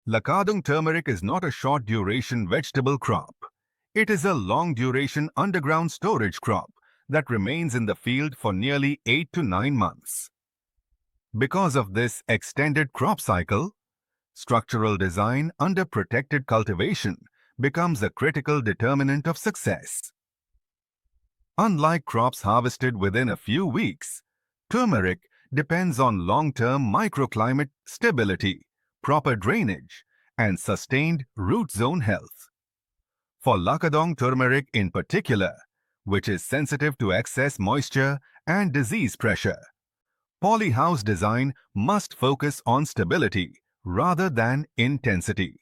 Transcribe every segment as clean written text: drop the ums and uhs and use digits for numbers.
Lakadong turmeric is not a short-duration vegetable crop. It is a long-duration underground storage crop that remains in the field for nearly 8 to 9 months. Because of this extended crop cycle, structural design under protected cultivation becomes a critical determinant of success. Unlike crops harvested within a few weeks, turmeric depends on long-term microclimate stability, proper drainage, and sustained root zone health. For Lakadong turmeric in particular, which is sensitive to excess moisture and disease pressure, Polyhouse design must focus on stability rather than intensity.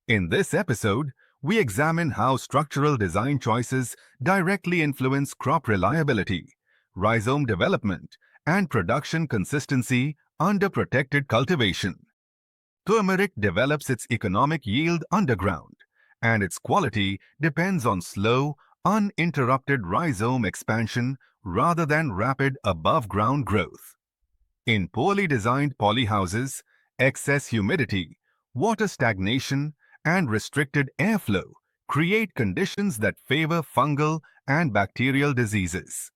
In this episode, we examine how structural design choices directly influence crop reliability, rhizome development, and production consistency under protected cultivation. Turmeric develops its economic yield underground, and its quality depends on slow, uninterrupted rhizome expansion rather than rapid above-ground growth. In poorly designed polyhouses, excess humidity, water stagnation, and restricted airflow create conditions that favor fungal and bacterial diseases.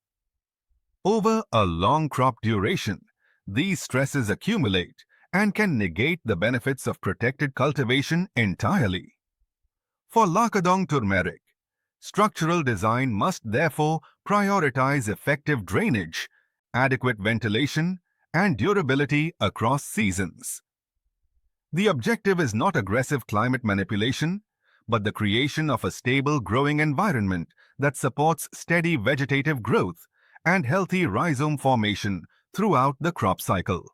Over a long crop duration, these stresses accumulate and can negate the benefits of protected cultivation entirely. For Lakadong turmeric, structural design must therefore prioritize effective drainage, adequate ventilation, and durability across seasons. The objective is not aggressive climate manipulation, but the creation of a stable growing environment that supports steady vegetative growth and healthy rhizome formation throughout the crop cycle.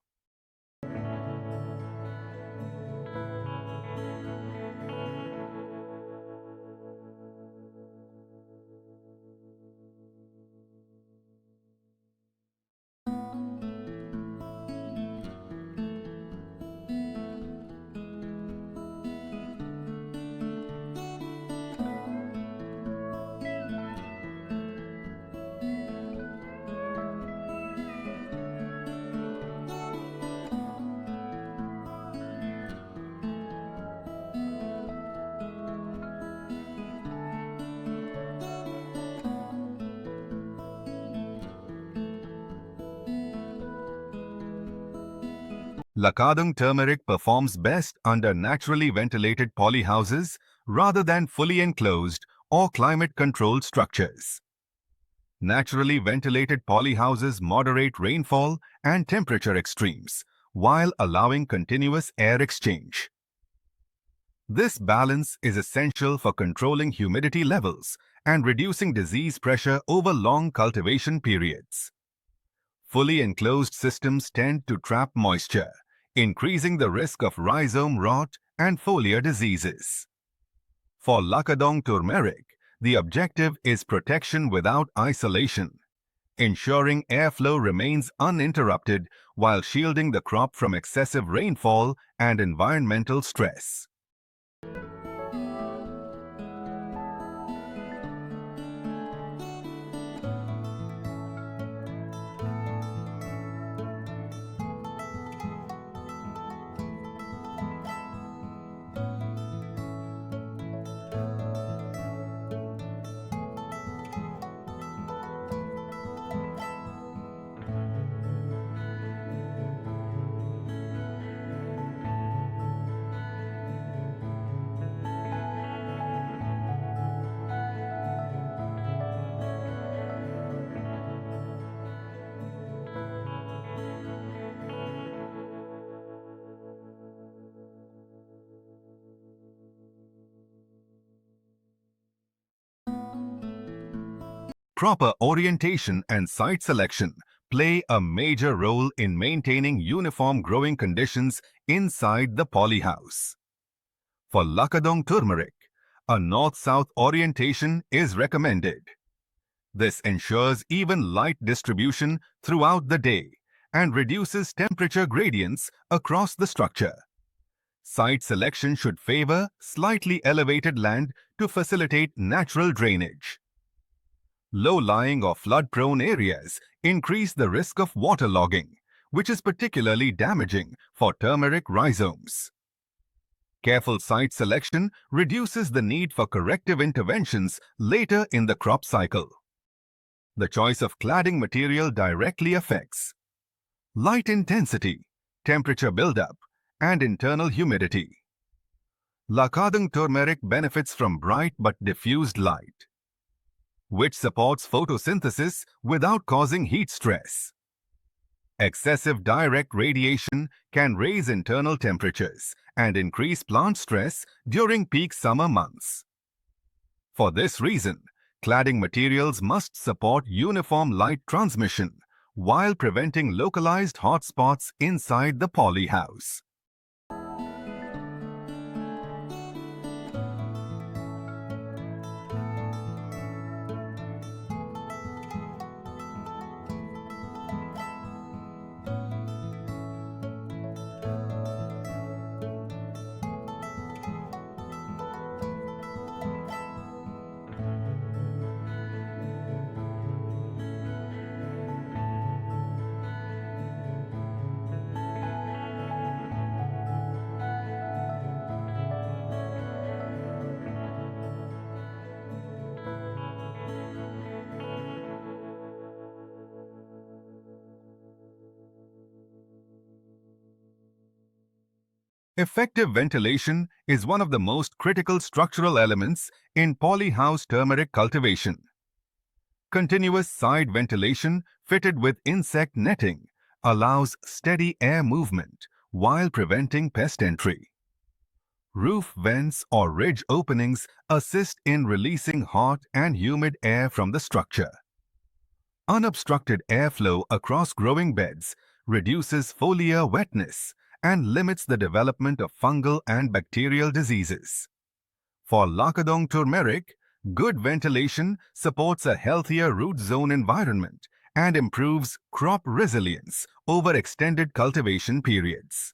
Lakadong turmeric performs best under naturally ventilated polyhouses rather than fully enclosed or climate-controlled structures. Naturally ventilated polyhouses moderate rainfall and temperature extremes while allowing continuous air exchange. This balance is essential for controlling humidity levels and reducing disease pressure over long cultivation periods. Fully enclosed systems tend to trap moisture, increasing the risk of rhizome rot and foliar diseases. For Lakadong turmeric, the objective is protection without isolation, ensuring airflow remains uninterrupted while shielding the crop from excessive rainfall and environmental stress. Proper orientation and site selection play a major role in maintaining uniform growing conditions inside the polyhouse. For Lakadong turmeric, a north-south orientation is recommended. This ensures even light distribution throughout the day and reduces temperature gradients across the structure. Site selection should favor slightly elevated land to facilitate natural drainage. Low-lying or flood-prone areas increase the risk of waterlogging, which is particularly damaging for turmeric rhizomes. Careful site selection reduces the need for corrective interventions later in the crop cycle. The choice of cladding material directly affects light intensity, temperature buildup, and internal humidity. Lakadong turmeric benefits from bright but diffused light, which supports photosynthesis without causing heat stress. Excessive direct radiation can raise internal temperatures and increase plant stress during peak summer months. For this reason, cladding materials must support uniform light transmission while preventing localized hotspots inside the polyhouse. Effective ventilation is one of the most critical structural elements in polyhouse turmeric cultivation. Continuous side ventilation fitted with insect netting allows steady air movement while preventing pest entry. Roof vents or ridge openings assist in releasing hot and humid air from the structure. Unobstructed airflow across growing beds reduces foliar wetness and limits the development of fungal and bacterial diseases. For Lakadong turmeric, good ventilation supports a healthier root zone environment and improves crop resilience over extended cultivation periods.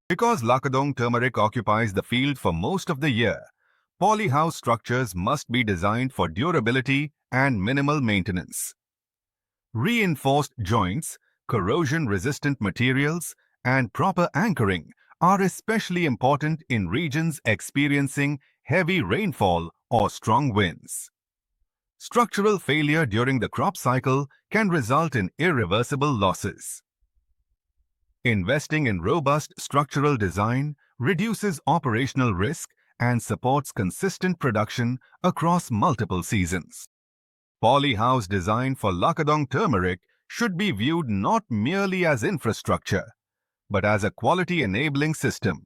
Because Lakadong turmeric occupies the field for most of the year, polyhouse structures must be designed for durability and minimal maintenance. Reinforced joints, corrosion-resistant materials, and proper anchoring are especially important in regions experiencing heavy rainfall or strong winds. Structural failure during the crop cycle can result in irreversible losses. Investing in robust structural design reduces operational risk and supports consistent production across multiple seasons. Polyhouse design for Lakadong turmeric should be viewed not merely as infrastructure, but as a quality-enabling system.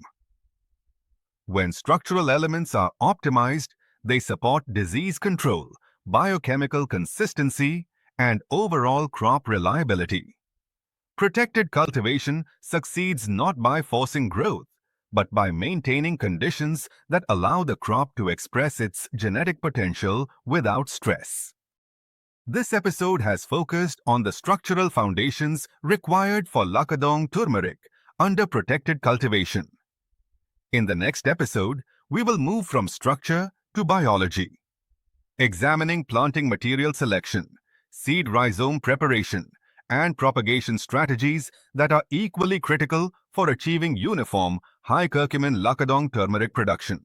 When structural elements are optimized, they support disease control, biochemical consistency, and overall crop reliability. Protected cultivation succeeds not by forcing growth, but by maintaining conditions that allow the crop to express its genetic potential without stress. This episode has focused on the structural foundations required for Lakadong turmeric under protected cultivation. In the next episode, we will move from structure to biology, examining planting material selection, seed rhizome preparation, and propagation strategies that are equally critical for achieving uniform high-curcumin Lakadong turmeric production.